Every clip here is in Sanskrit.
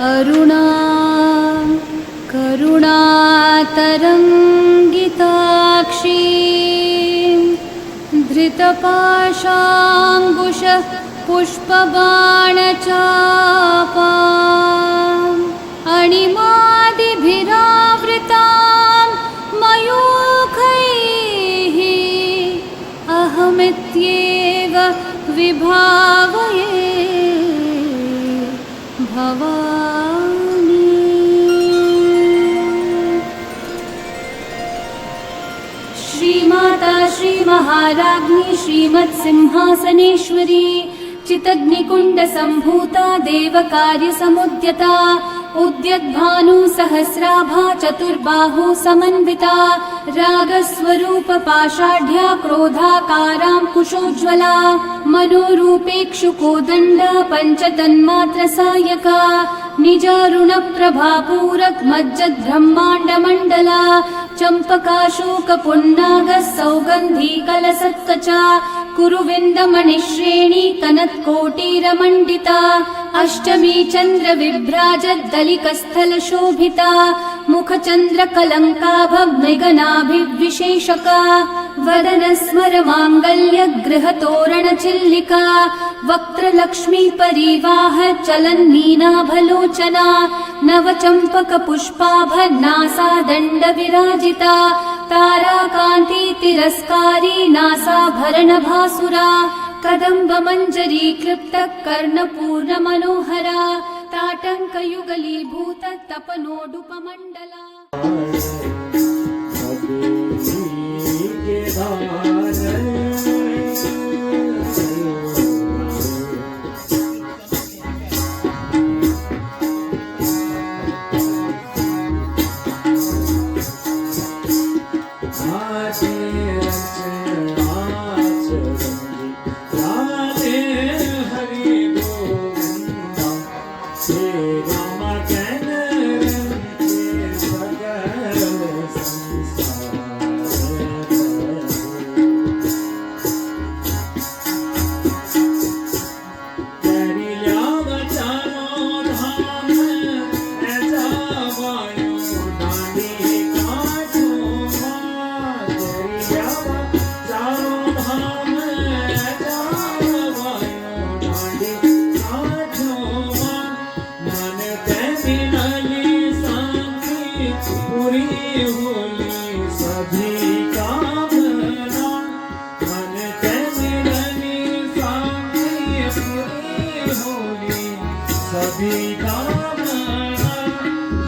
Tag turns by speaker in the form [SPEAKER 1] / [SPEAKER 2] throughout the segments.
[SPEAKER 1] अरुणा करुणातरङ्गिताक्षी धृतपाशाङ्कुश पुष्पबाणचापा अणिमादिभिरावृतां मयूखैः अहमित्येव विभावये भवानी। श्रीमाता श्रीमहाराज्ञी श्रीमत्सिंहासनेश्वरी चितग्निकुण्डसम्भूता देवकार्यसमुद्यता उद्यद्भानु सहस्राभा चतुर्बाहु समन्विता रागस्वरूपपाषाढ्या क्रोधाकाराङ्कुशोज्ज्वला मनोरूपेक्षुकोदण्डा पञ्चतन्मात्रसायका निजारुणप्रभापूरक्मज्जद्ब्रह्माण्डमण्डला चम्पकाशोकपुन्नागः सौगन्धीकलसत्कचा कुरुविन्दमणिश्रेणी कनत्कोटीरमण्डिता अष्टमी चन्द्रविभ्राजद्दलिकस्थलशोभिता मुखचन्द्रकलङ्काभमृगनाभिविशेषका वदनस्मरमाङ्गल्यगृहतोरणचिल्लिका वक्त्रलक्ष्मीपरीवाह चलन्मीनाभलोचना नवचम्पकपुष्पाभनासादण्डविराजिता ताराकान्तितिरस्कारी नासाभरणभासुरा कदम्बमञ्जरी क्लृप्तः कर्णपूर्णमनोहरा ताटङ्कयुगलीभूत तपनोडुपमण्डला।
[SPEAKER 2] सभी कामना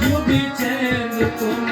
[SPEAKER 2] युग चैन तुम